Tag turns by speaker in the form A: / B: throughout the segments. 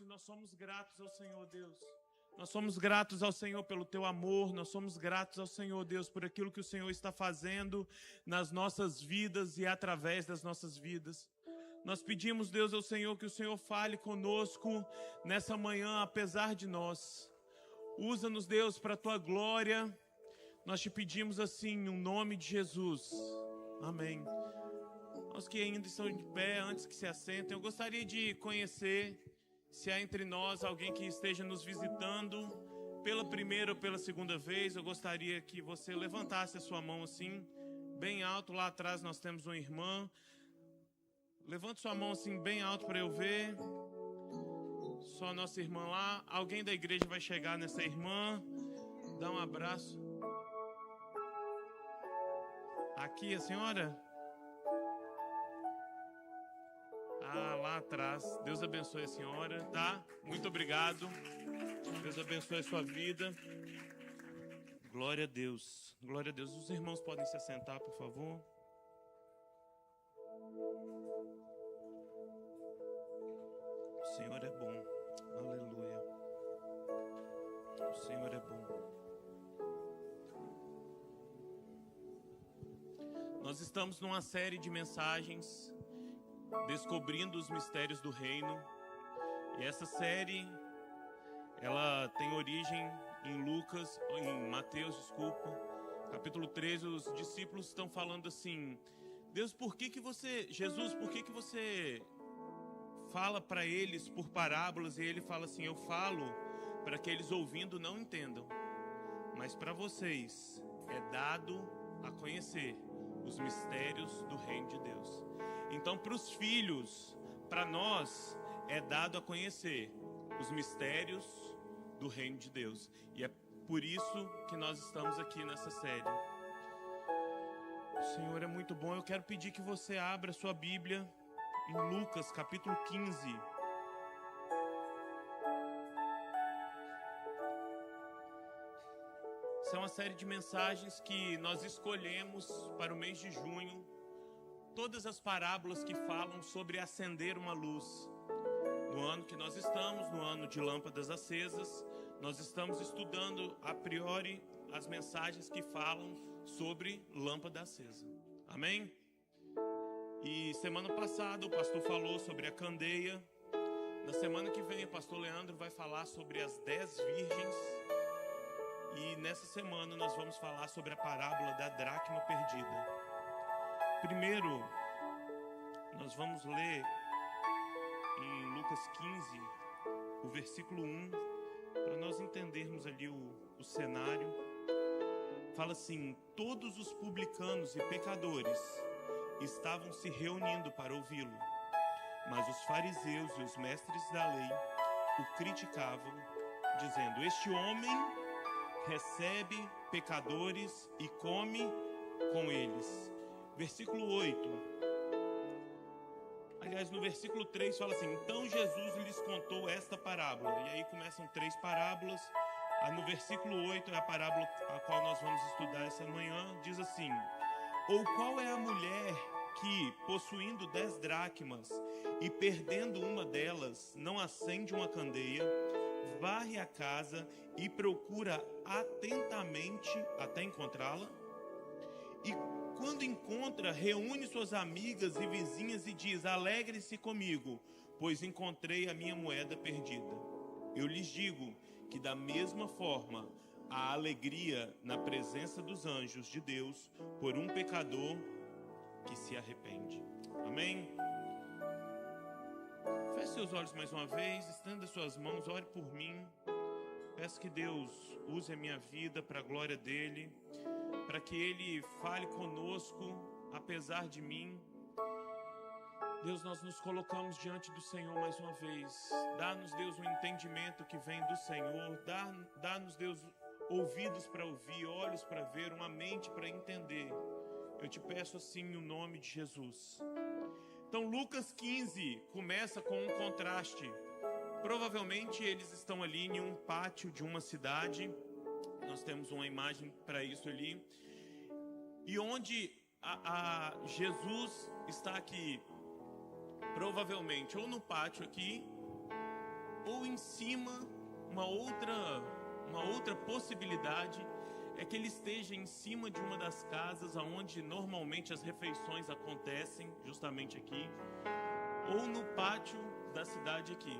A: e nós somos gratos ao Senhor, Deus. Nós somos gratos ao Senhor pelo Teu amor, nós somos gratos ao Senhor, Deus, por aquilo que o Senhor está fazendo nas nossas vidas e através das nossas vidas. Nós pedimos, Deus, ao Senhor, que o Senhor fale conosco nessa manhã, apesar de nós. Usa-nos, Deus, para a Tua glória. Nós te pedimos assim, no nome de Jesus. Amém. Aos que ainda estão de pé, antes que se assentem, eu gostaria de conhecer, se há entre nós alguém que esteja nos visitando pela primeira ou pela segunda vez. Eu gostaria que você levantasse a sua mão assim, bem alto. Lá atrás nós temos uma irmã. Levante sua mão assim, bem alto para eu ver. Só a nossa irmã lá. Alguém da igreja vai chegar nessa irmã. Dá um abraço. Aqui a senhora? Ah, lá atrás. Deus abençoe a senhora, tá? Muito obrigado. Deus abençoe a sua vida. Glória a Deus. Glória a Deus. Os irmãos podem se assentar, por favor. O Senhor é bom. Aleluia. O Senhor é bom. Nós estamos numa série de mensagens descobrindo os mistérios do reino. E essa série, ela tem origem em Mateus, capítulo 13. Os discípulos estão falando assim: Deus, Jesus, por que você fala para eles por parábolas? E ele fala assim: eu falo para que eles ouvindo não entendam, mas para vocês é dado a conhecer os mistérios do reino de Deus. Então, para os filhos, para nós, é dado a conhecer os mistérios do reino de Deus. E é por isso que nós estamos aqui nessa série. O Senhor é muito bom. Eu quero pedir que você abra sua Bíblia em Lucas, capítulo 15. Essa é uma série de mensagens que nós escolhemos para o mês de junho. Todas as parábolas que falam sobre acender uma luz. No ano que nós estamos, no ano de lâmpadas acesas, nós estamos estudando a priori as mensagens que falam sobre lâmpada acesa. Amém? E semana passada o pastor falou sobre a candeia. Na semana que vem o pastor Leandro vai falar sobre as 10 virgens. E nessa semana nós vamos falar sobre a parábola da dracma perdida. Primeiro, nós vamos ler em Lucas 15, o versículo 1, para nós entendermos ali o cenário. Fala assim: todos os publicanos e pecadores estavam se reunindo para ouvi-lo, mas os fariseus e os mestres da lei o criticavam, dizendo: este homem recebe pecadores e come com eles. Versículo 8. Aliás, no versículo 3 fala assim: então Jesus lhes contou esta parábola. E aí começam 3 parábolas. No versículo 8 é a parábola a qual nós vamos estudar essa manhã. Diz assim: ou qual é a mulher que, possuindo 10 dracmas e perdendo uma delas, não acende uma candeia, varre a casa e procura atentamente até encontrá-la? E quando encontra, reúne suas amigas e vizinhas e diz: alegre-se comigo, pois encontrei a minha moeda perdida. Eu lhes digo que da mesma forma há alegria na presença dos anjos de Deus por um pecador que se arrepende. Amém? Feche seus olhos mais uma vez, estenda suas mãos, ore por mim. Peço que Deus use a minha vida para a glória dEle, para que Ele fale conosco, apesar de mim. Deus, nós nos colocamos diante do Senhor mais uma vez. Dá-nos, Deus, um entendimento que vem do Senhor. Dá-nos, Deus, ouvidos para ouvir, olhos para ver, uma mente para entender. Eu te peço assim no nome de Jesus. Então, Lucas 15 começa com um contraste. Provavelmente eles estão ali em um pátio de uma cidade. Nós temos uma imagem para isso ali. E onde Jesus está aqui, provavelmente ou no pátio aqui, Ou em cima, uma outra possibilidade é que ele esteja em cima de uma das casas onde normalmente as refeições acontecem, justamente aqui, ou no pátio da cidade aqui.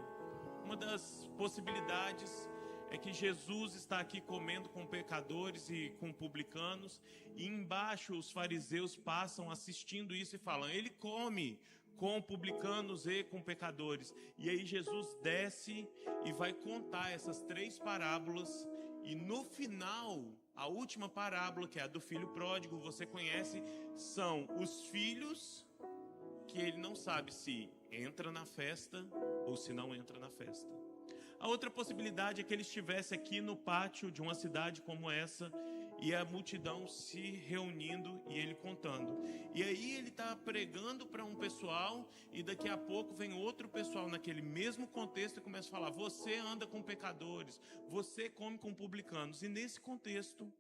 A: Uma das possibilidades é que Jesus está aqui comendo com pecadores e com publicanos, e embaixo os fariseus passam assistindo isso e falam: ele come com publicanos e com pecadores. E aí Jesus desce e vai contar essas 3 parábolas, e no final, a última parábola, que é a do filho pródigo, você conhece, são os filhos que ele não sabe se entra na festa ou se não entra na festa. A outra possibilidade é que ele estivesse aqui no pátio de uma cidade como essa, e a multidão se reunindo e ele contando. E aí ele está pregando para um pessoal, e daqui a pouco vem outro pessoal naquele mesmo contexto e começa a falar: você anda com pecadores, você come com publicanos. E nesse contexto,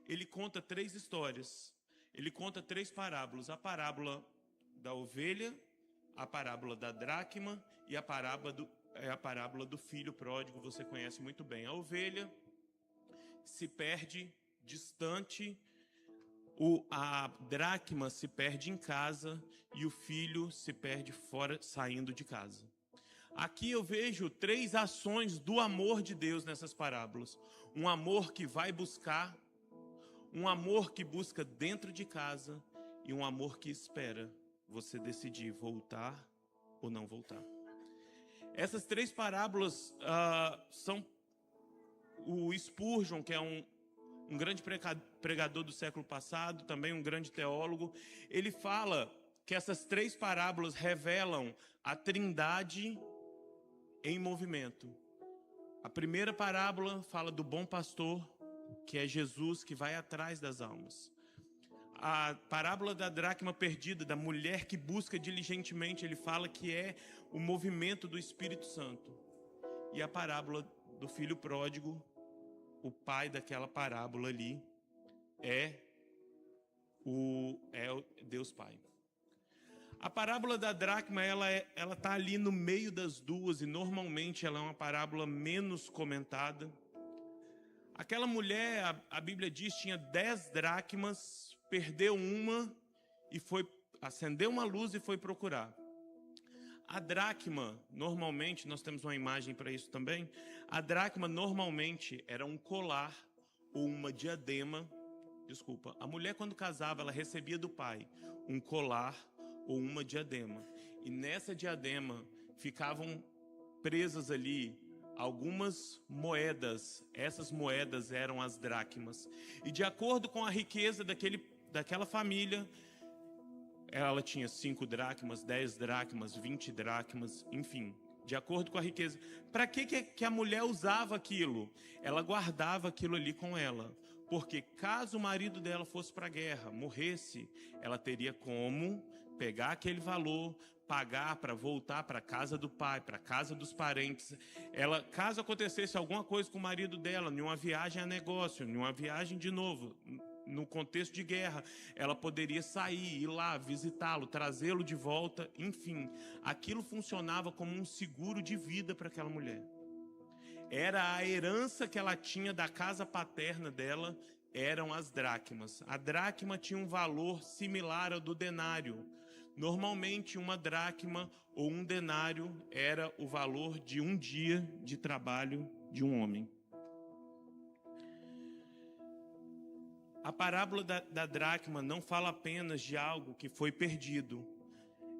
A: ele conta 3 histórias. Ele conta 3 parábolas: a parábola da ovelha, a parábola da dracma e a parábola do filho pródigo. Você conhece muito bem. A ovelha se perde distante, a dracma se perde em casa e o filho se perde fora, saindo de casa. Aqui eu vejo 3 ações do amor de Deus nessas parábolas: um amor que vai buscar, um amor que busca dentro de casa, e um amor que espera você decidir voltar ou não voltar. Essas 3 parábolas são o Spurgeon, que é um grande pregador do século passado, também um grande teólogo. Ele fala que essas 3 parábolas revelam a Trindade em movimento. A primeira parábola fala do bom pastor, que é Jesus, que vai atrás das almas. A parábola da dracma perdida, da mulher que busca diligentemente, ele fala que é o movimento do Espírito Santo. E a parábola do filho pródigo, o pai daquela parábola ali, é o Deus Pai. A parábola da dracma, ela está ali no meio das duas, e normalmente ela é uma parábola menos comentada. Aquela mulher, a Bíblia diz, tinha 10 dracmas, perdeu uma e acendeu uma luz e foi procurar. A dracma, normalmente, nós temos uma imagem para isso também, a dracma normalmente era um colar ou uma diadema. Desculpa, a mulher quando casava, ela recebia do pai um colar ou uma diadema. E nessa diadema ficavam presas ali algumas moedas. Essas moedas eram as dracmas. E de acordo com a riqueza daquela família, ela tinha 5 dracmas, 10 dracmas, 20 dracmas, enfim, de acordo com a riqueza. Para que a mulher usava aquilo? Ela guardava aquilo ali com ela, porque caso o marido dela fosse para a guerra, morresse, ela teria como pegar aquele valor, pagar para voltar para a casa do pai, para a casa dos parentes. Caso acontecesse alguma coisa com o marido dela, em uma viagem a negócio, em uma viagem de novo, no contexto de guerra, ela poderia sair, ir lá, visitá-lo, trazê-lo de volta, enfim. Aquilo funcionava como um seguro de vida para aquela mulher. Era a herança que ela tinha da casa paterna dela, eram as dracmas. A dracma tinha um valor similar ao do denário. Normalmente, uma dracma ou um denário era o valor de um dia de trabalho de um homem. A parábola da dracma não fala apenas de algo que foi perdido.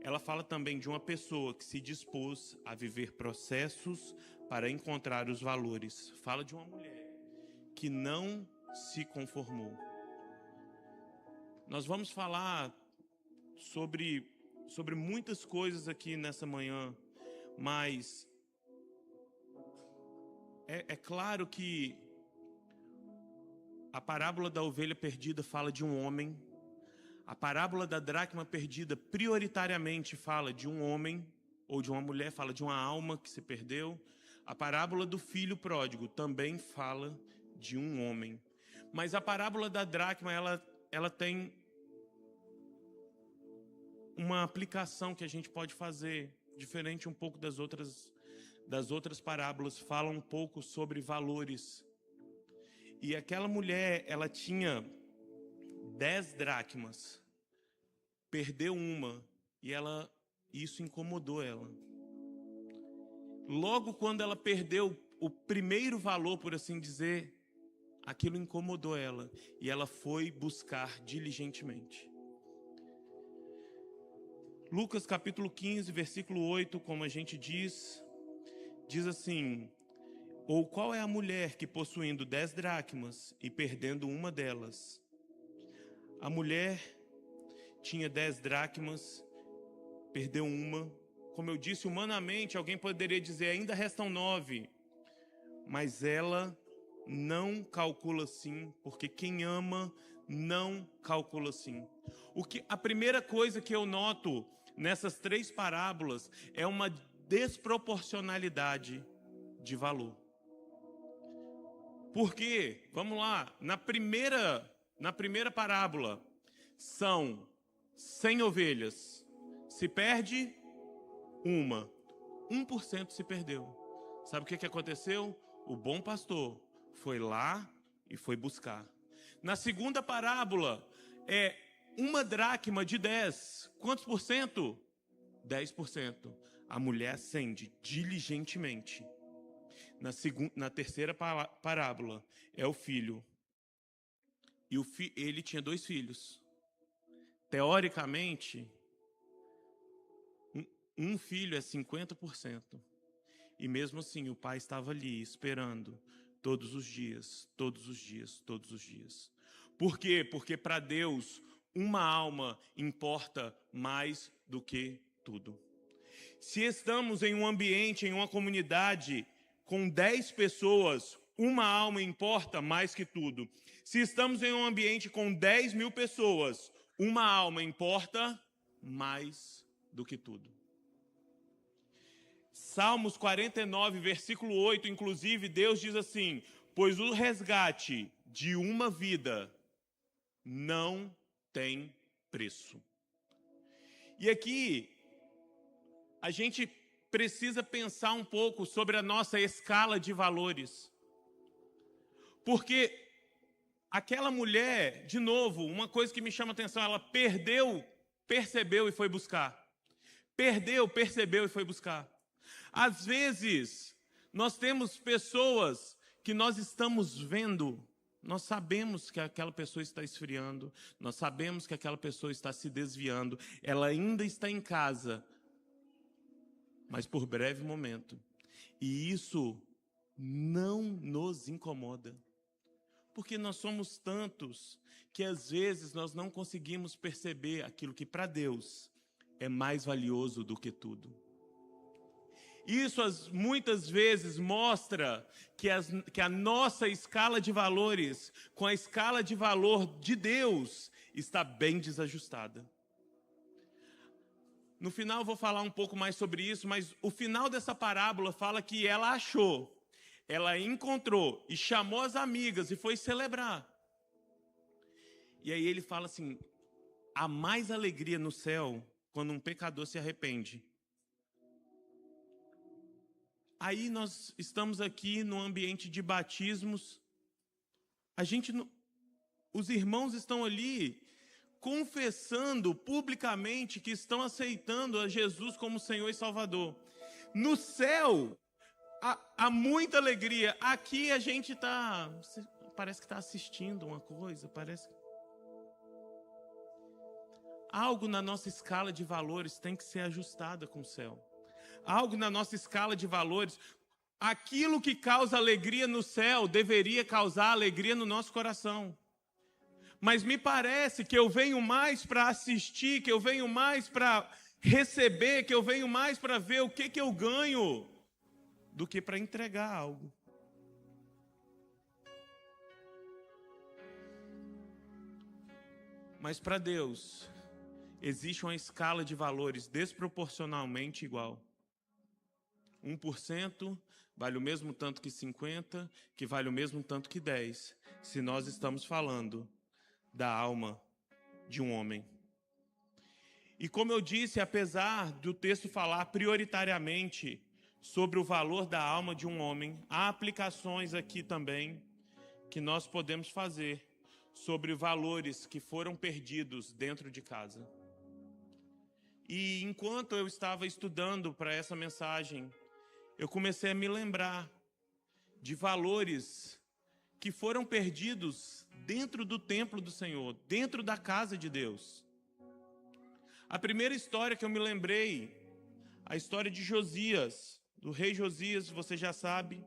A: Ela fala também de uma pessoa que se dispôs a viver processos para encontrar os valores. Fala de uma mulher que não se conformou. Nós vamos falar sobre muitas coisas aqui nessa manhã, mas é claro que a parábola da ovelha perdida fala de um homem. A parábola da dracma perdida prioritariamente fala de um homem ou de uma mulher, fala de uma alma que se perdeu. A parábola do filho pródigo também fala de um homem. Mas a parábola da dracma, ela tem uma aplicação que a gente pode fazer diferente um pouco das outras das outras parábolas fala um pouco sobre valores. E aquela mulher, ela tinha 10 dracmas, perdeu uma e isso incomodou ela. Logo quando ela perdeu o primeiro valor, por assim dizer, aquilo incomodou ela e ela foi buscar diligentemente. Lucas capítulo 15, versículo 8, como a gente diz assim: ou qual é a mulher que, possuindo 10 dracmas e perdendo uma delas? A mulher tinha 10 dracmas, perdeu uma. Como eu disse, humanamente, alguém poderia dizer, ainda restam 9. Mas ela não calcula assim, porque quem ama não calcula assim. A primeira coisa que eu noto nessas 3 parábolas é uma desproporcionalidade de valor. Por quê? Vamos lá. Na primeira parábola, são 100 ovelhas. Se perde uma, 1% se perdeu. Sabe o que aconteceu? O bom pastor foi lá e foi buscar. Na segunda parábola, é uma dracma de 10. Quantos por cento? 10%. A mulher acende diligentemente. Na terceira parábola, é o filho. E ele tinha 2 filhos. Teoricamente, um filho é 50%. E mesmo assim, o pai estava ali esperando todos os dias, todos os dias, todos os dias. Por quê? Porque para Deus, uma alma importa mais do que tudo. Se estamos em um ambiente, em uma comunidade com 10 pessoas, uma alma importa mais que tudo. Se estamos em um ambiente com 10 mil pessoas, uma alma importa mais do que tudo. Salmos 49, versículo 8, inclusive, Deus diz assim: pois o resgate de uma vida não tem preço. E aqui, a gente precisa pensar um pouco sobre a nossa escala de valores. Porque aquela mulher, de novo, uma coisa que me chama a atenção, ela perdeu, percebeu e foi buscar. Perdeu, percebeu e foi buscar. Às vezes, nós temos pessoas que nós estamos vendo, nós sabemos que aquela pessoa está esfriando, nós sabemos que aquela pessoa está se desviando, ela ainda está em casa, mas por breve momento. E isso não nos incomoda. Porque nós somos tantos que às vezes nós não conseguimos perceber aquilo que para Deus é mais valioso do que tudo. Isso muitas vezes mostra que a nossa escala de valores com a escala de valor de Deus está bem desajustada. No final eu vou falar um pouco mais sobre isso, mas o final dessa parábola fala que ela achou, ela encontrou e chamou as amigas e foi celebrar. E aí ele fala assim: há mais alegria no céu quando um pecador se arrepende. Aí nós estamos aqui no ambiente de batismos. Os irmãos estão ali confessando publicamente que estão aceitando a Jesus como Senhor e Salvador. No céu, há muita alegria. Aqui a gente parece que está assistindo uma coisa, algo na nossa escala de valores tem que ser ajustada com o céu. Algo na nossa escala de valores, aquilo que causa alegria no céu deveria causar alegria no nosso coração. Mas me parece que eu venho mais para assistir, que eu venho mais para receber, que eu venho mais para ver o que eu ganho, do que para entregar algo. Mas para Deus, existe uma escala de valores desproporcionalmente igual. 1% vale o mesmo tanto que 50%, que vale o mesmo tanto que 10%, se nós estamos falando da alma de um homem. E como eu disse, apesar do texto falar prioritariamente sobre o valor da alma de um homem, há aplicações aqui também que nós podemos fazer sobre valores que foram perdidos dentro de casa. E enquanto eu estava estudando para essa mensagem, eu comecei a me lembrar de valores que foram perdidos dentro do templo do Senhor, dentro da casa de Deus. A primeira história que eu me lembrei, a história de Josias, do rei Josias, você já sabe,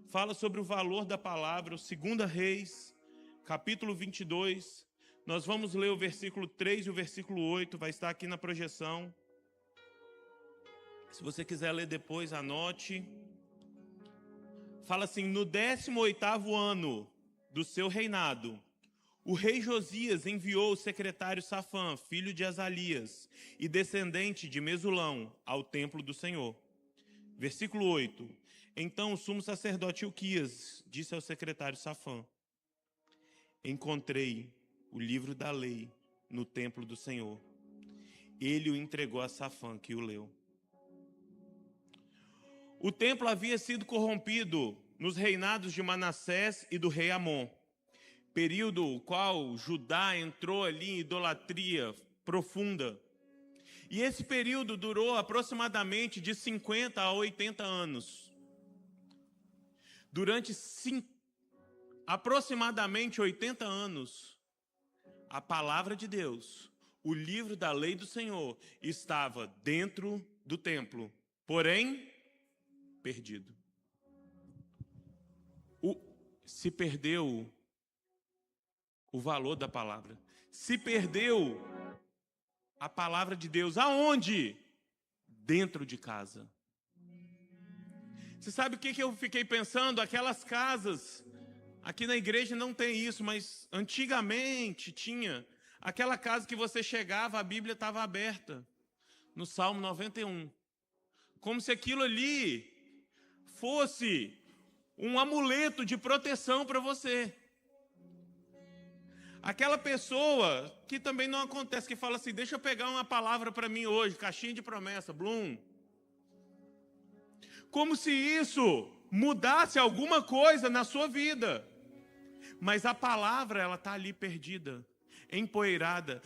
A: fala sobre o valor da palavra, o 2 Reis, capítulo 22. Nós vamos ler o versículo 3 e o versículo 8, vai estar aqui na projeção. Se você quiser ler depois, anote. Fala assim: no 18º ano do seu reinado, o rei Josias enviou o secretário Safã, filho de Azalias, e descendente de Mesulão, ao templo do Senhor. Versículo 8. Então o sumo sacerdote Ilquias disse ao secretário Safã: encontrei o livro da lei no templo do Senhor. Ele o entregou a Safã, que o leu. O templo havia sido corrompido nos reinados de Manassés e do rei Amon, período no qual Judá entrou ali em idolatria profunda. E esse período durou aproximadamente de 50 a 80 anos. Durante aproximadamente 80 anos, a palavra de Deus, o livro da lei do Senhor, estava dentro do templo, porém perdido. Se perdeu o valor da palavra. Se perdeu a palavra de Deus. Aonde? Dentro de casa. Você sabe o que eu fiquei pensando? Aquelas casas, aqui na igreja não tem isso, mas antigamente tinha. Aquela casa que você chegava, a Bíblia estava aberta. No Salmo 91. Como se aquilo ali fosse um amuleto de proteção para você. Aquela pessoa que também não acontece, que fala assim: deixa eu pegar uma palavra para mim hoje, caixinha de promessa, Blum. Como se isso mudasse alguma coisa na sua vida. Mas a palavra, ela está ali perdida, empoeirada.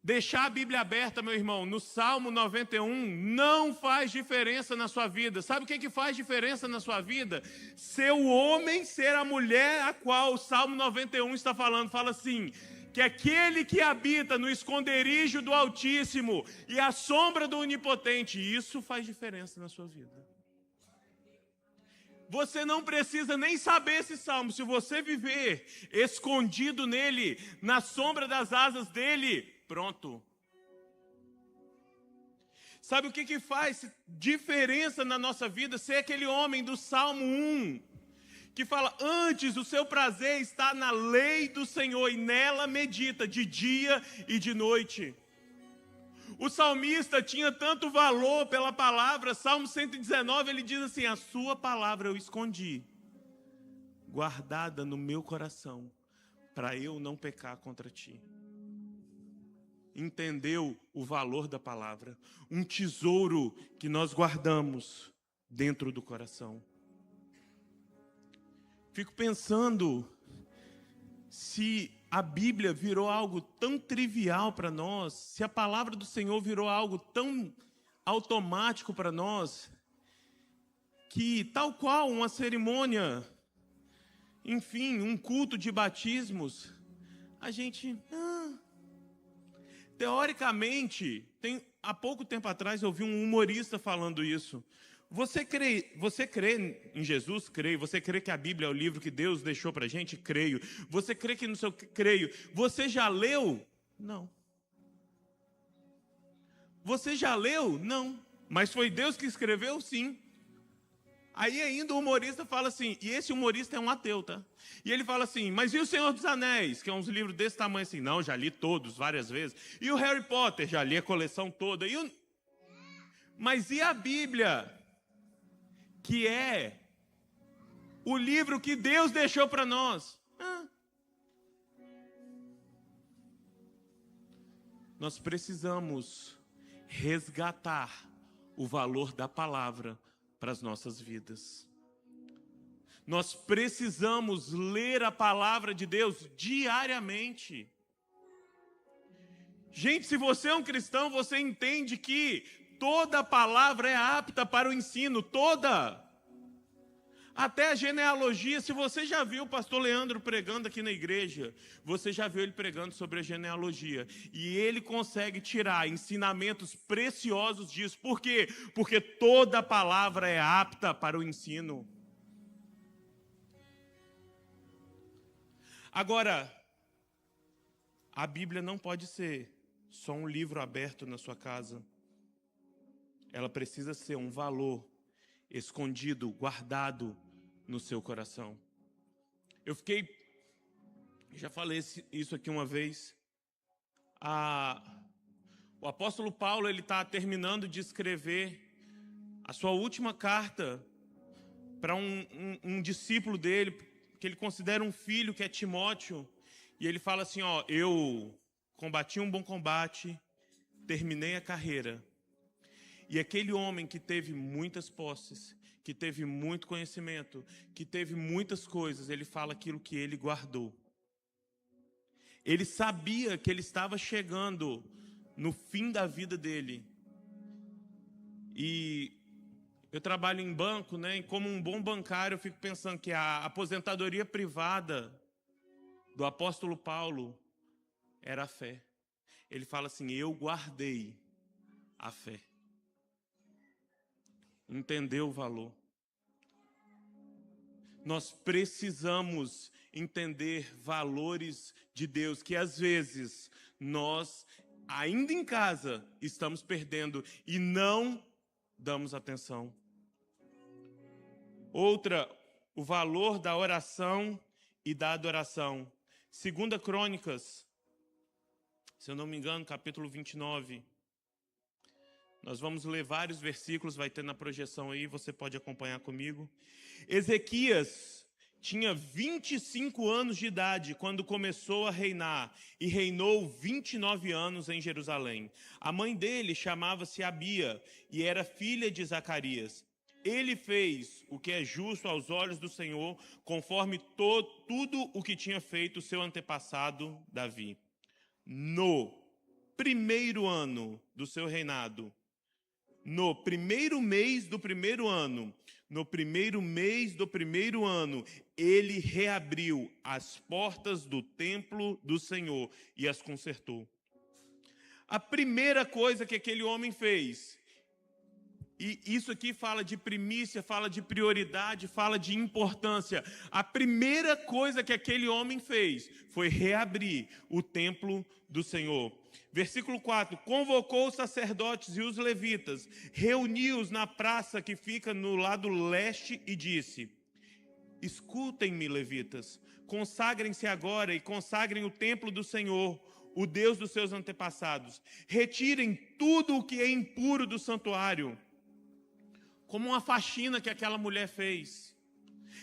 A: Deixar a Bíblia aberta, meu irmão, no Salmo 91, não faz diferença na sua vida. Sabe o que faz diferença na sua vida? Ser o homem, ser a mulher a qual o Salmo 91 está falando. Fala assim: que aquele que habita no esconderijo do Altíssimo e a sombra do Onipotente, isso faz diferença na sua vida. Você não precisa nem saber esse salmo. Se você viver escondido nele, na sombra das asas dele, pronto. Sabe o que faz diferença na nossa vida? Ser aquele homem do Salmo 1, que fala: antes o seu prazer está na lei do Senhor, e nela medita de dia e de noite. O salmista tinha tanto valor pela palavra. Salmo 119, ele diz assim: a sua palavra eu escondi, guardada no meu coração, para eu não pecar contra ti. Entendeu o valor da palavra, um tesouro que nós guardamos dentro do coração. Fico pensando, se a Bíblia virou algo tão trivial para nós, se a palavra do Senhor virou algo tão automático para nós, que tal qual uma cerimônia, enfim, um culto de batismos, a gente... Teoricamente, há pouco tempo atrás eu vi um humorista falando isso. Você crê em Jesus? Creio. Você crê que a Bíblia é o livro que Deus deixou para a gente? Creio. Você crê que no seu... Creio. Você já leu? Não. Você já leu? Não. Mas foi Deus que escreveu? Sim. Aí ainda o humorista fala assim, e esse humorista é um ateu, tá? E ele fala assim: mas e o Senhor dos Anéis? Que é uns livros desse tamanho assim. Não, já li todos, várias vezes. E o Harry Potter? Já li a coleção toda. Mas e a Bíblia? Que é o livro que Deus deixou para nós. Nós precisamos resgatar o valor da palavra para as nossas vidas. Nós precisamos ler a palavra de Deus diariamente. Gente, se você é um cristão, você entende que toda palavra é apta para o ensino, toda. Até a genealogia, se você já viu o pastor Leandro pregando aqui na igreja, você já viu ele pregando sobre a genealogia. E ele consegue tirar ensinamentos preciosos disso. Por quê? Porque toda palavra é apta para o ensino. Agora, a Bíblia não pode ser só um livro aberto na sua casa. Ela precisa ser um valor escondido, guardado no seu coração. Já falei isso aqui uma vez. O apóstolo Paulo, ele está terminando de escrever a sua última carta para um discípulo dele, que ele considera um filho, que é Timóteo. E ele fala assim, eu combati um bom combate, terminei a carreira. E aquele homem que teve muitas posses, que teve muito conhecimento, que teve muitas coisas, ele fala aquilo que ele guardou. Ele sabia que ele estava chegando no fim da vida dele. E eu trabalho em banco, né? E como um bom bancário, eu fico pensando que a aposentadoria privada do apóstolo Paulo era a fé. Ele fala assim, eu guardei a fé. Entendeu o valor. Nós precisamos entender valores de Deus, que às vezes nós, ainda em casa, estamos perdendo e não damos atenção. Outra, o valor da oração e da adoração. 2 Crônicas, se eu não me engano, capítulo 29. Nós vamos ler vários versículos, vai ter na projeção aí, você pode acompanhar comigo. Ezequias tinha 25 anos de idade quando começou a reinar e reinou 29 anos em Jerusalém. A mãe dele chamava-se Abia e era filha de Zacarias. Ele fez o que é justo aos olhos do Senhor, conforme tudo o que tinha feito seu antepassado Davi. No primeiro ano do seu reinado, no primeiro mês do primeiro ano, ele reabriu as portas do templo do Senhor e as consertou. A primeira coisa que aquele homem fez, e isso aqui fala de primícia, fala de prioridade, fala de importância. A primeira coisa que aquele homem fez foi reabrir o templo do Senhor. Versículo 4, convocou os sacerdotes e os levitas, reuniu-os na praça que fica no lado leste e disse, escutem-me, levitas, consagrem-se agora e consagrem o templo do Senhor, o Deus dos seus antepassados. Retirem tudo o que é impuro do santuário, como uma faxina que aquela mulher fez.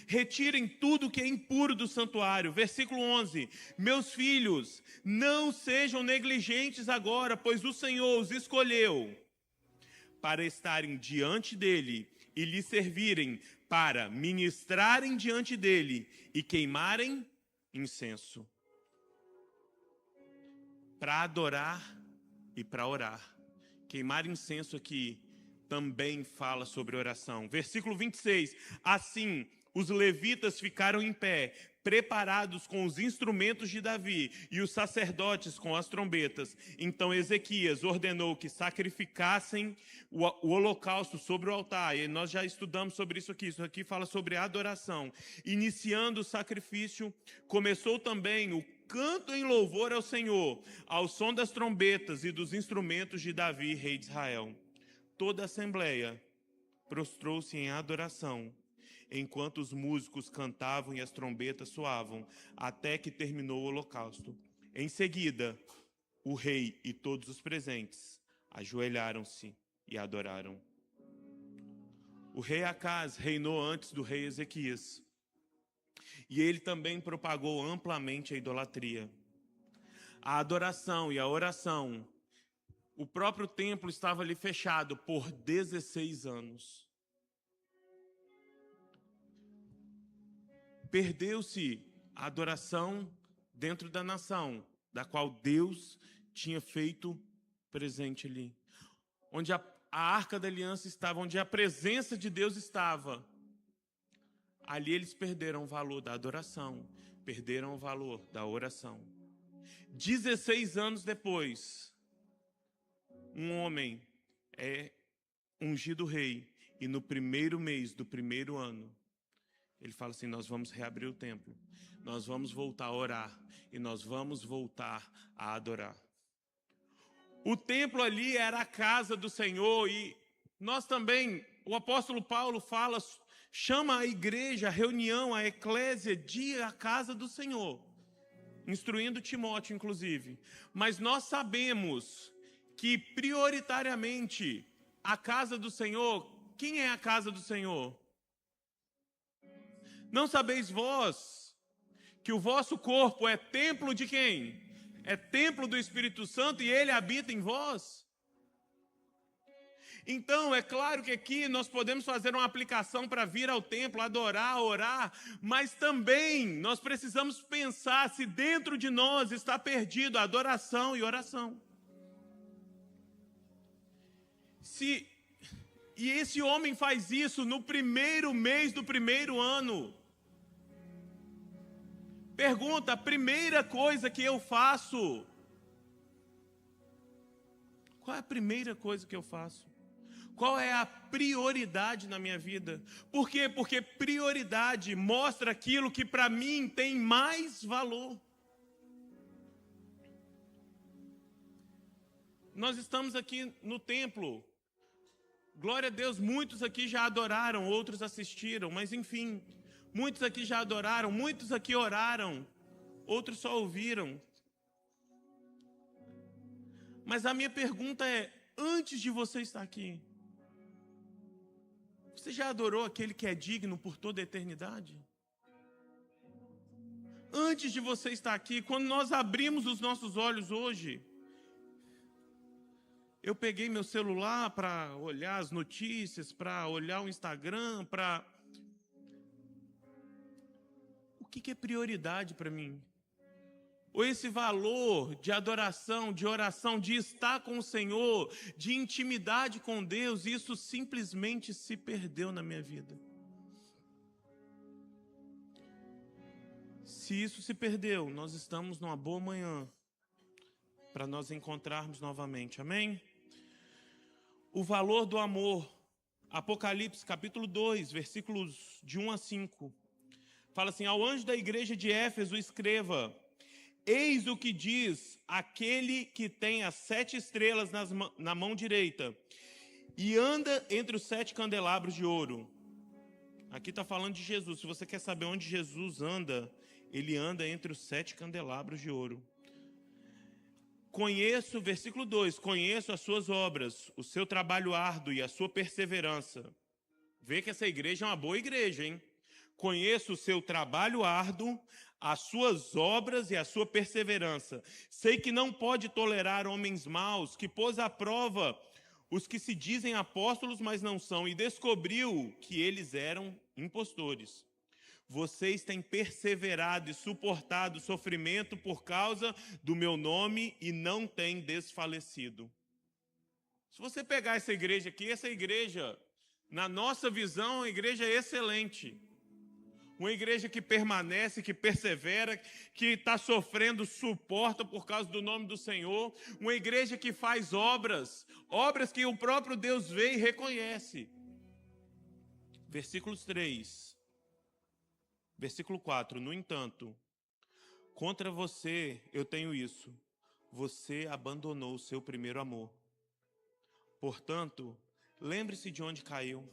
A: Retirem tudo que é impuro do santuário. Versículo 11. Meus filhos, não sejam negligentes agora, pois o Senhor os escolheu para estarem diante dele e lhe servirem, para ministrarem diante dele e queimarem incenso. Para adorar e para orar. Queimar incenso aqui também fala sobre oração. Versículo 26. Assim, os levitas ficaram em pé, preparados com os instrumentos de Davi, e os sacerdotes com as trombetas. Então Ezequias ordenou que sacrificassem o holocausto sobre o altar. E nós já estudamos sobre isso aqui. Isso aqui fala sobre adoração. Iniciando o sacrifício, começou também o canto em louvor ao Senhor, ao som das trombetas e dos instrumentos de Davi, rei de Israel. Toda a assembleia prostrou-se em adoração, enquanto os músicos cantavam e as trombetas soavam, até que terminou o holocausto. Em seguida, o rei e todos os presentes ajoelharam-se e adoraram. O rei Acaz reinou antes do rei Ezequias, e ele também propagou amplamente a idolatria. A adoração e a oração, o próprio templo estava ali fechado por 16 anos. Perdeu-se a adoração dentro da nação, da qual Deus tinha feito presente ali. Onde a Arca da Aliança estava, onde a presença de Deus estava. Ali eles perderam o valor da adoração, perderam o valor da oração. 16 anos depois, um homem é ungido rei, e no primeiro mês do primeiro ano, ele fala assim: nós vamos reabrir o templo, nós vamos voltar a orar, e nós vamos voltar a adorar. O templo ali era a casa do Senhor, e nós também, o apóstolo Paulo chama a igreja, a reunião, a eclésia de a casa do Senhor, instruindo Timóteo, inclusive. Mas nós sabemos que, prioritariamente, a casa do Senhor, quem é a casa do Senhor? Não sabeis vós que o vosso corpo é templo de quem? É templo do Espírito Santo e ele habita em vós? Então, é claro que aqui nós podemos fazer uma aplicação para vir ao templo, adorar, orar, mas também nós precisamos pensar se dentro de nós está perdido a adoração e oração. E esse homem faz isso no primeiro mês do primeiro ano. Pergunta: a primeira coisa que eu faço? Qual é a primeira coisa que eu faço? Qual é a prioridade na minha vida? Por quê? Porque prioridade mostra aquilo que para mim tem mais valor. Nós estamos aqui no templo. Glória a Deus, muitos aqui já adoraram, outros assistiram, mas enfim, muitos aqui já adoraram, muitos aqui oraram, outros só ouviram. Mas a minha pergunta é: antes de você estar aqui, você já adorou aquele que é digno por toda a eternidade? Antes de você estar aqui, quando nós abrimos os nossos olhos hoje, eu peguei meu celular para olhar as notícias, para olhar o Instagram, O que é prioridade para mim? Ou esse valor de adoração, de oração, de estar com o Senhor, de intimidade com Deus, isso simplesmente se perdeu na minha vida. Se isso se perdeu, nós estamos numa boa manhã para nós encontrarmos novamente, amém? O valor do amor, Apocalipse capítulo 2, versículos de 1 a 5, fala assim: ao anjo da igreja de Éfeso escreva: eis o que diz aquele que tem as 7 estrelas na mão direita e anda entre os 7 candelabros de ouro. Aqui está falando de Jesus. Se você quer saber onde Jesus anda, ele anda entre os 7 candelabros de ouro. Conheço, versículo 2, conheço as suas obras, o seu trabalho árduo e a sua perseverança. Vê que essa igreja é uma boa igreja, hein? Conheço o seu trabalho árduo, as suas obras e a sua perseverança. Sei que não pode tolerar homens maus, que pôs à prova os que se dizem apóstolos, mas não são, e descobriu que eles eram impostores. Vocês têm perseverado e suportado sofrimento por causa do meu nome e não têm desfalecido. Se você pegar essa igreja aqui, essa igreja, na nossa visão, é uma igreja excelente. Uma igreja que permanece, que persevera, que está sofrendo, suporta por causa do nome do Senhor. Uma igreja que faz obras que o próprio Deus vê e reconhece. Versículos 3. Versículo 4, no entanto, contra você eu tenho isso, você abandonou o seu primeiro amor. Portanto, lembre-se de onde caiu,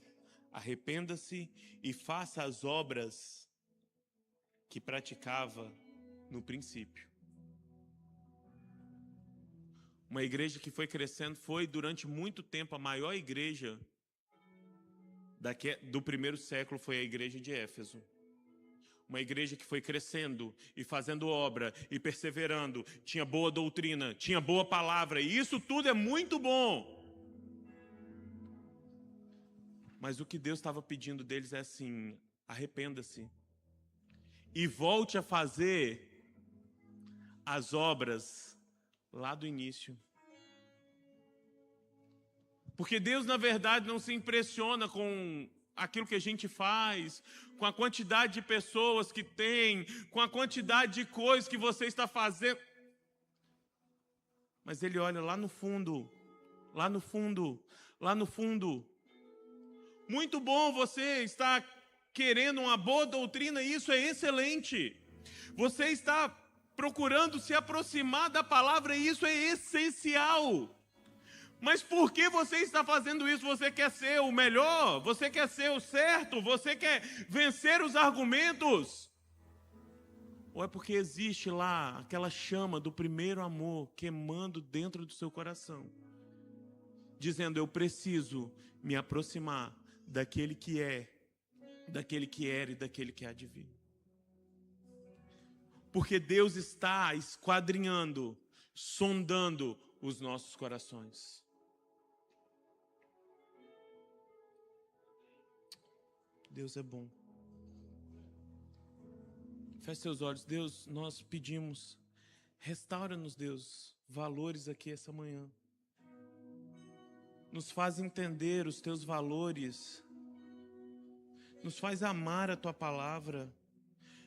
A: arrependa-se e faça as obras que praticava no princípio. Uma igreja que foi crescendo, foi durante muito tempo a maior igreja do primeiro século, foi a igreja de Éfeso. Uma igreja que foi crescendo e fazendo obra e perseverando, tinha boa doutrina, tinha boa palavra, e isso tudo é muito bom. Mas o que Deus estava pedindo deles é assim: arrependa-se e volte a fazer as obras lá do início. Porque Deus, na verdade, não se impressiona com aquilo que a gente faz, com a quantidade de pessoas que tem, com a quantidade de coisas que você está fazendo. Mas Ele olha lá no fundo, lá no fundo, lá no fundo. Muito bom você estar querendo uma boa doutrina, isso é excelente. Você está procurando se aproximar da palavra, e isso é essencial. Mas por que você está fazendo isso? Você quer ser o melhor? Você quer ser o certo? Você quer vencer os argumentos? Ou é porque existe lá aquela chama do primeiro amor queimando dentro do seu coração, dizendo: eu preciso me aproximar daquele que é, daquele que era e daquele que há de vir. Porque Deus está esquadrinhando, sondando os nossos corações. Deus é bom. Feche seus olhos. Deus, nós pedimos, restaura-nos, Deus, valores aqui essa manhã. Nos faz entender os teus valores. Nos faz amar a tua palavra.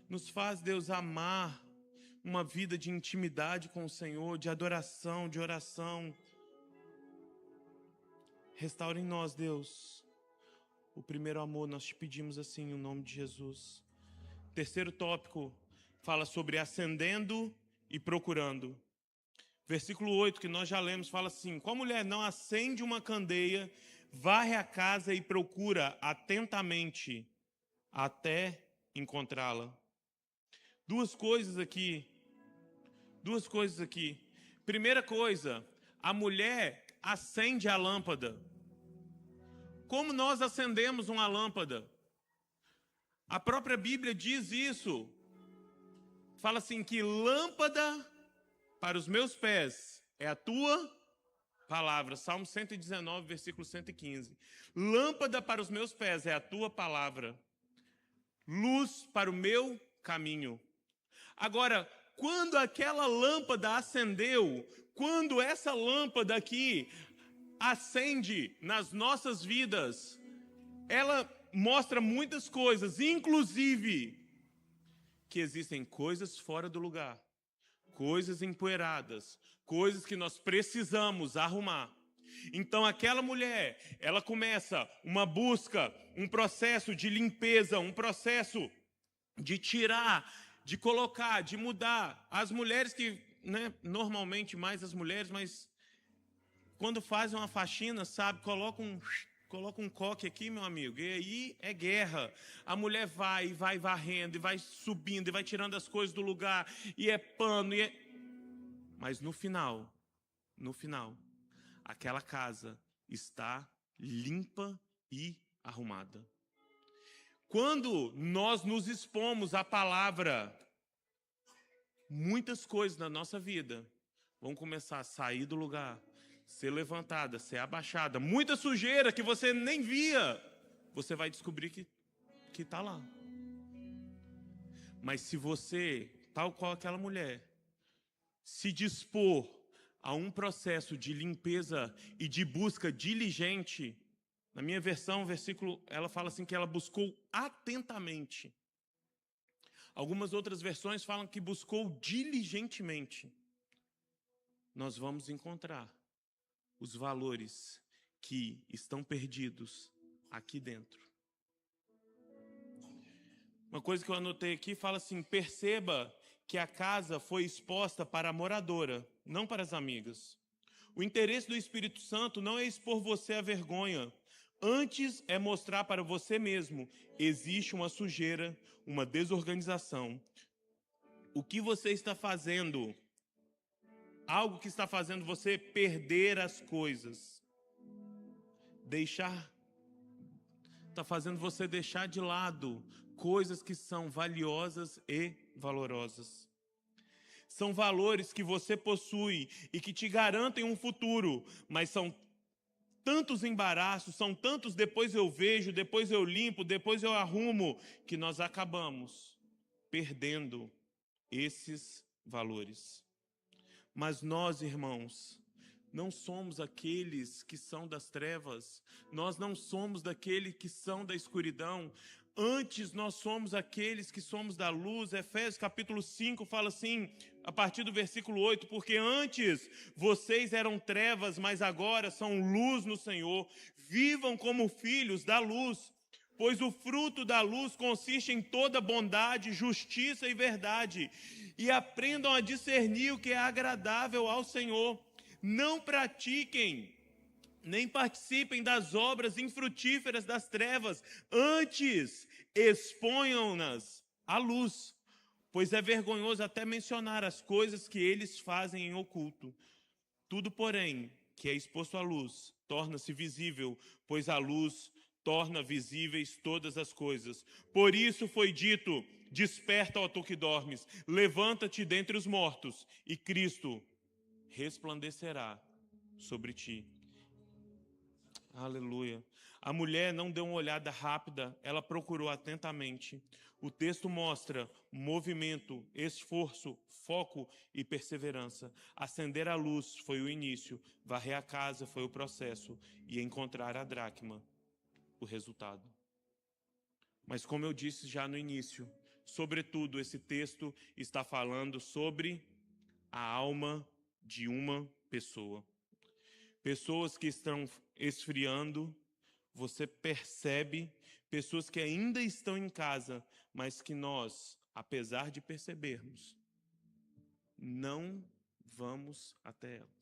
A: Nos faz, Deus, amar uma vida de intimidade com o Senhor, de adoração, de oração. Restaura em nós, Deus, o primeiro amor. Nós te pedimos assim, em nome de Jesus. Terceiro tópico fala sobre acendendo e procurando. Versículo 8, que nós já lemos, fala assim: qual mulher não acende uma candeia, varre a casa e procura atentamente até encontrá-la? Duas coisas aqui. Primeira coisa, a mulher acende a lâmpada. Como nós acendemos uma lâmpada? A própria Bíblia diz isso. Fala assim que lâmpada para os meus pés é a tua palavra. Salmo 119, versículo 115. Lâmpada para os meus pés é a tua palavra. Luz para o meu caminho. Agora, quando aquela lâmpada acendeu, quando essa lâmpada aqui acende nas nossas vidas, ela mostra muitas coisas, inclusive que existem coisas fora do lugar, coisas empoeiradas, coisas que nós precisamos arrumar. Então aquela mulher, ela começa uma busca, um processo de limpeza, um processo de tirar, de colocar, de mudar. As mulheres que, normalmente mais as mulheres, mas quando fazem uma faxina, sabe, coloca um coque aqui, meu amigo, e aí é guerra. A mulher vai varrendo, e vai subindo, e vai tirando as coisas do lugar, e é pano, mas no final, aquela casa está limpa e arrumada. Quando nós nos expomos à palavra, muitas coisas na nossa vida vão começar a sair do lugar, ser levantada, ser abaixada. Muita sujeira que você nem via, você vai descobrir que está lá. Mas se você, tal qual aquela mulher, se dispor a um processo de limpeza e de busca diligente, na minha versão, o versículo, ela fala assim que ela buscou atentamente. Algumas outras versões falam que buscou diligentemente. Nós vamos encontrar os valores que estão perdidos aqui dentro. Uma coisa que eu anotei aqui fala assim: perceba que a casa foi exposta para a moradora, não para as amigas. O interesse do Espírito Santo não é expor você à vergonha, antes é mostrar para você mesmo: existe uma sujeira, uma desorganização. O que você está fazendo? Algo que está fazendo você perder as coisas. Está fazendo você deixar de lado coisas que são valiosas e valorosas. São valores que você possui e que te garantem um futuro, mas são tantos embaraços, são tantos depois eu vejo, depois eu limpo, depois eu arrumo, que nós acabamos perdendo esses valores. Mas nós, irmãos, não somos aqueles que são das trevas, nós não somos daqueles que são da escuridão, antes nós somos aqueles que somos da luz. Efésios capítulo 5 fala assim, a partir do versículo 8, porque antes vocês eram trevas, mas agora são luz no Senhor, vivam como filhos da luz, pois o fruto da luz consiste em toda bondade, justiça e verdade, e aprendam a discernir o que é agradável ao Senhor. Não pratiquem, nem participem das obras infrutíferas das trevas, antes exponham-nas à luz, pois é vergonhoso até mencionar as coisas que eles fazem em oculto. Tudo, porém, que é exposto à luz, torna-se visível, pois a luz torna visíveis todas as coisas. Por isso foi dito, desperta, ó tu que dormes, levanta-te dentre os mortos, e Cristo resplandecerá sobre ti. Aleluia. A mulher não deu uma olhada rápida, ela procurou atentamente. O texto mostra movimento, esforço, foco e perseverança. Acender a luz foi o início, varrer a casa foi o processo e encontrar a dracma, o resultado. Mas como eu disse já no início, sobretudo esse texto está falando sobre a alma de uma pessoa. Pessoas que estão esfriando, você percebe, pessoas que ainda estão em casa, mas que nós, apesar de percebermos, não vamos até elas.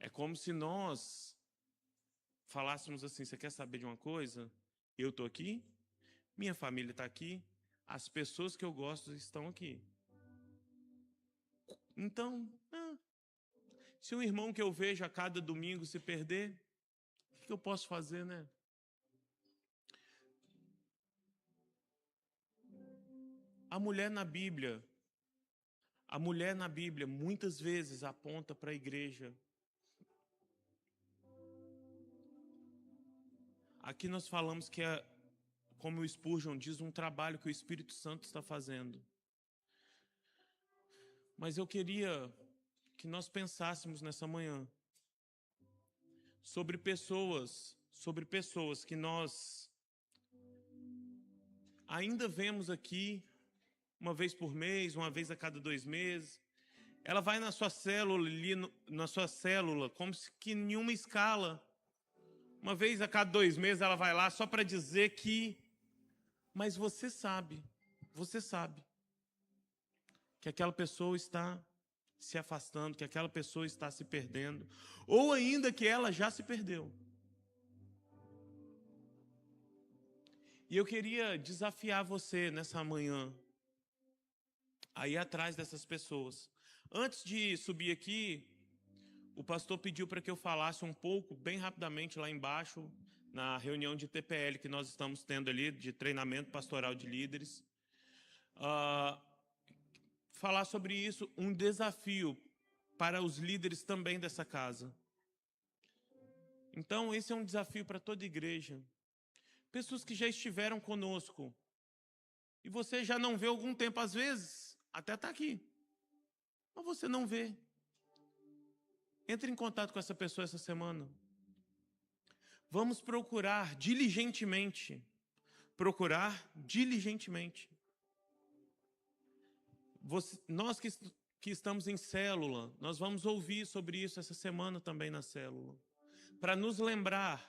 A: É como se nós falássemos assim, você quer saber de uma coisa? Eu estou aqui, minha família está aqui, as pessoas que eu gosto estão aqui. Então, se um irmão que eu vejo a cada domingo se perder, o que eu posso fazer, né? A mulher na Bíblia muitas vezes aponta para a igreja. Aqui nós falamos que é, como o Spurgeon diz, um trabalho que o Espírito Santo está fazendo. Mas eu queria que nós pensássemos nessa manhã sobre pessoas que nós ainda vemos aqui uma vez por mês, uma vez a cada 2 meses. Ela vai na sua célula, na sua célula, como se que em uma escala. Uma vez a cada 2 meses ela vai lá só para dizer que... Mas você sabe que aquela pessoa está se afastando, que aquela pessoa está se perdendo, ou ainda que ela já se perdeu. E eu queria desafiar você nessa manhã a ir atrás dessas pessoas. Antes de subir aqui, o pastor pediu para que eu falasse um pouco, bem rapidamente, lá embaixo, na reunião de TPL que nós estamos tendo ali, de treinamento pastoral de líderes. Falar sobre isso, um desafio para os líderes também dessa casa. Então, esse é um desafio para toda igreja. Pessoas que já estiveram conosco, e você já não vê há algum tempo, às vezes, até está aqui, mas você não vê. Entre em contato com essa pessoa essa semana. Vamos procurar diligentemente. Nós que estamos em célula, nós vamos ouvir sobre isso essa semana também na célula. Para nos lembrar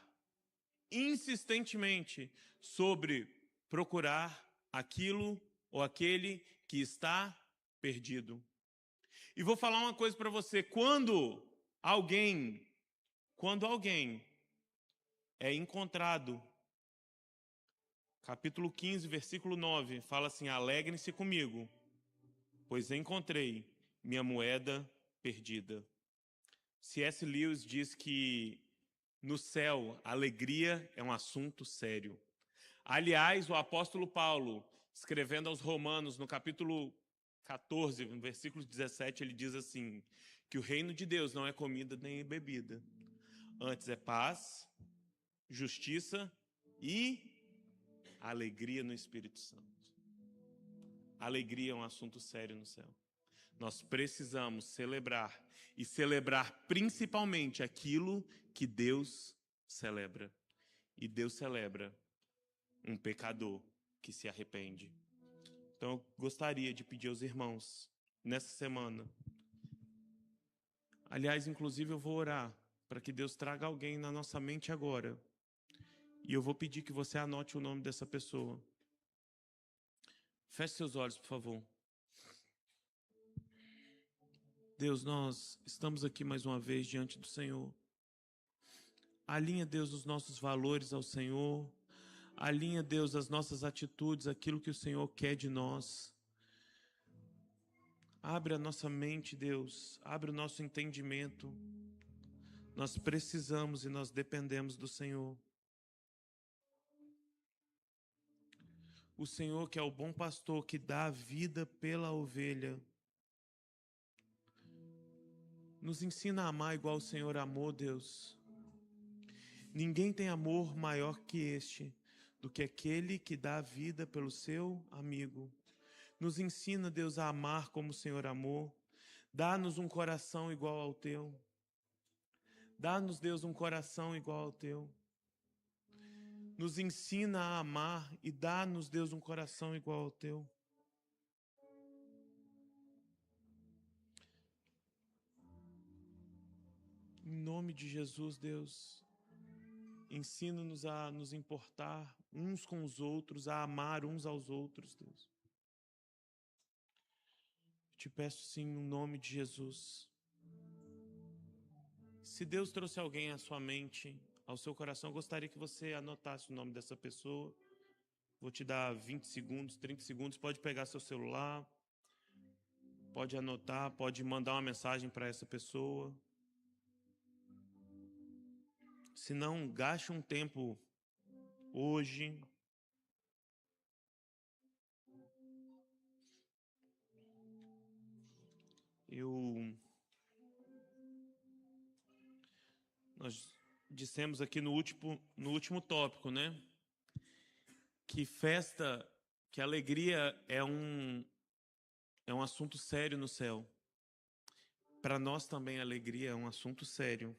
A: insistentemente sobre procurar aquilo ou aquele que está perdido. E vou falar uma coisa para você, quando alguém é encontrado, capítulo 15, versículo 9, fala assim, alegrem-se comigo, pois encontrei minha moeda perdida. C.S. Lewis diz que no céu, a alegria é um assunto sério. Aliás, o apóstolo Paulo, escrevendo aos Romanos, no capítulo 14, no versículo 17, ele diz assim, que o reino de Deus não é comida nem bebida. Antes é paz, justiça e A alegria no Espírito Santo. A alegria é um assunto sério no céu. Nós precisamos celebrar, e celebrar principalmente aquilo que Deus celebra. E Deus celebra um pecador que se arrepende. Então eu gostaria de pedir aos irmãos, nessa semana, aliás, inclusive eu vou orar para que Deus traga alguém na nossa mente agora. E eu vou pedir que você anote o nome dessa pessoa. Feche seus olhos, por favor. Deus, nós estamos aqui mais uma vez diante do Senhor. Alinha, Deus, os nossos valores ao Senhor. Alinha, Deus, as nossas atitudes, aquilo que o Senhor quer de nós. Abre a nossa mente, Deus. Abre o nosso entendimento. Nós precisamos e nós dependemos do Senhor. O Senhor que é o bom pastor, que dá a vida pela ovelha. Nos ensina a amar igual o Senhor amou, Deus. Ninguém tem amor maior que este, do que aquele que dá a vida pelo seu amigo. Nos ensina, Deus, a amar como o Senhor amou. Dá-nos um coração igual ao teu. Dá-nos, Deus, um coração igual ao teu. Nos ensina a amar e dá-nos, Deus, um coração igual ao teu. Em nome de Jesus, Deus, ensina-nos a nos importar uns com os outros, a amar uns aos outros, Deus. Te peço sim, no nome de Jesus. Se Deus trouxe alguém à sua mente, ao seu coração, eu gostaria que você anotasse o nome dessa pessoa. Vou te dar 20 segundos, 30 segundos. Pode pegar seu celular, pode anotar, pode mandar uma mensagem para essa pessoa. Se não, gaste um tempo hoje. Nós dissemos aqui no último tópico, né? Que festa, que alegria é um assunto sério no céu. Para nós também a alegria é um assunto sério.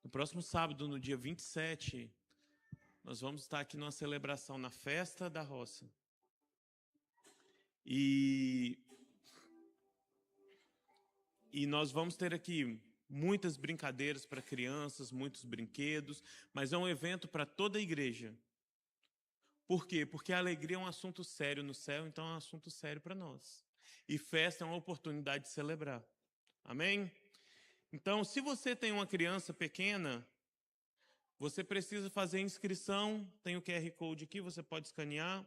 A: No próximo sábado, no dia 27, nós vamos estar aqui numa celebração na Festa da Roça. E nós vamos ter aqui muitas brincadeiras para crianças, muitos brinquedos, mas é um evento para toda a igreja. Por quê? Porque a alegria é um assunto sério no céu, então é um assunto sério para nós. E festa é uma oportunidade de celebrar. Amém? Então, se você tem uma criança pequena, você precisa fazer inscrição. Tem o QR Code aqui, você pode escanear.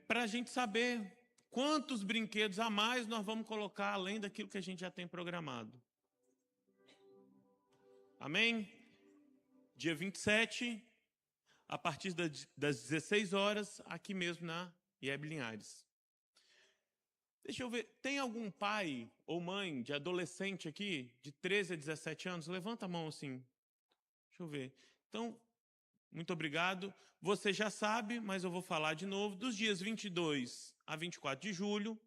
A: Para a gente saber quantos brinquedos a mais nós vamos colocar além daquilo que a gente já tem programado. Amém? Dia 27, a partir das 16 horas, aqui mesmo na IEB Linhares. Deixa eu ver, tem algum pai ou mãe de adolescente aqui, de 13 a 17 anos? Levanta a mão assim. Deixa eu ver. Então, muito obrigado. Você já sabe, mas eu vou falar de novo. Dos dias 22 a 24 de julho,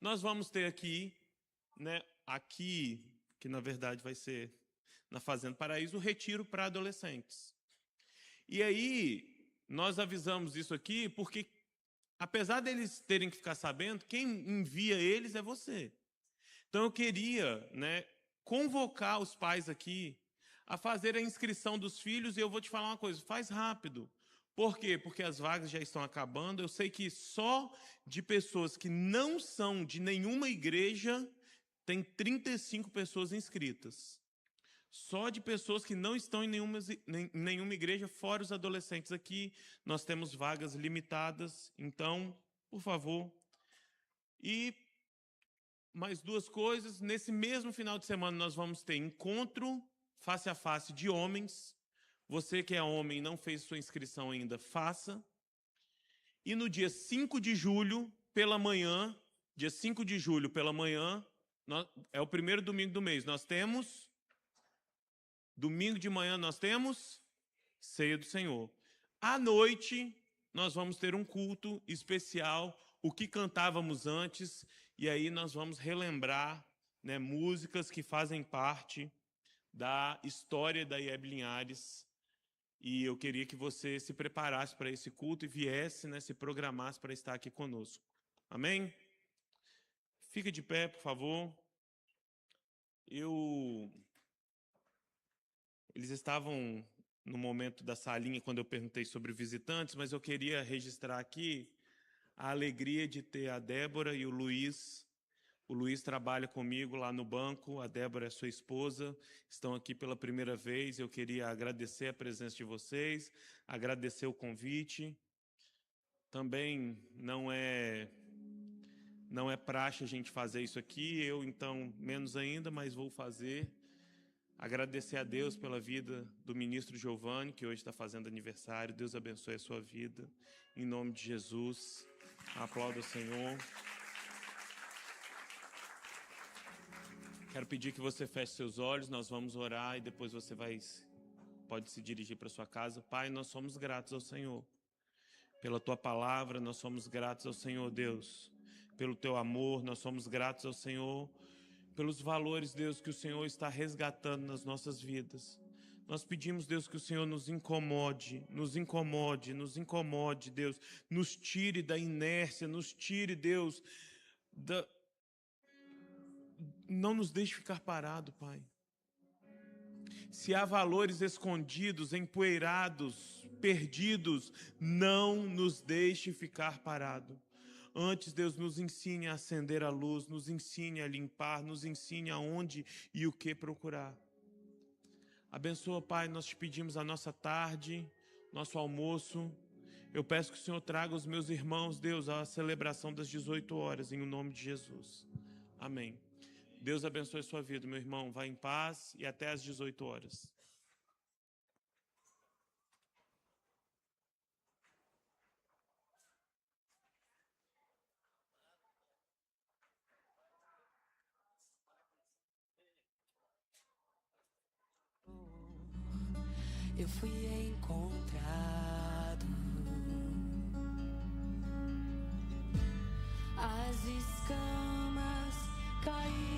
A: nós vamos ter aqui, né, que na verdade vai ser na Fazenda Paraíso, o retiro para adolescentes. E aí, nós avisamos isso aqui porque, apesar deles terem que ficar sabendo, quem envia eles é você. Então eu queria, né, convocar os pais aqui a fazer a inscrição dos filhos, e eu vou te falar uma coisa, faz rápido. Por quê? Porque as vagas já estão acabando. Eu sei que só de pessoas que não são de nenhuma igreja, tem 35 pessoas inscritas. Só de pessoas que não estão em nenhuma igreja, fora os adolescentes aqui, nós temos vagas limitadas. Então, por favor. E mais duas coisas. Nesse mesmo final de semana, nós vamos ter encontro face a face de homens. Você que é homem e não fez sua inscrição ainda, faça. E no dia 5 de julho, pela manhã, dia 5 de julho, pela manhã, é o primeiro domingo do mês, nós temos... Domingo de manhã nós temos Ceia do Senhor. À noite, nós vamos ter um culto especial, o que cantávamos antes, e aí nós vamos relembrar, né, músicas que fazem parte da história da IEB Linhares. E eu queria que você se preparasse para esse culto e viesse, né, se programasse para estar aqui conosco. Amém? Fica de pé, por favor. Eles estavam no momento da salinha quando eu perguntei sobre visitantes, mas eu queria registrar aqui a alegria de ter a Débora e o Luiz. O Luiz trabalha comigo lá no banco, a Débora é sua esposa, estão aqui pela primeira vez. Eu queria agradecer a presença de vocês, agradecer o convite. Também não é praxe a gente fazer isso aqui, eu então menos ainda, mas vou fazer. Agradecer a Deus pela vida do ministro Giovanni, que hoje está fazendo aniversário. Deus abençoe a sua vida. Em nome de Jesus. Aplauda o Senhor. Quero pedir que você feche seus olhos. Nós vamos orar e depois você pode se dirigir para sua casa. Pai, nós somos gratos ao Senhor. Pela tua palavra, nós somos gratos ao Senhor, Deus. Pelo teu amor, nós somos gratos ao Senhor. Pelos valores, Deus, que o Senhor está resgatando nas nossas vidas. Nós pedimos, Deus, que o Senhor nos incomode, Deus. Nos tire da inércia, nos tire, Deus, não nos deixe ficar parado, Pai. Se há valores escondidos, empoeirados, perdidos, não nos deixe ficar parado. Antes, Deus, nos ensine a acender a luz, nos ensine a limpar, nos ensine aonde e o que procurar. Abençoa, Pai, nós te pedimos a nossa tarde, nosso almoço. Eu peço que o Senhor traga os meus irmãos, Deus, à celebração das 18 horas, em nome de Jesus. Amém. Deus abençoe a sua vida, meu irmão. Vá em paz e até às 18 horas.
B: Eu fui encontrado, as escamas caíram.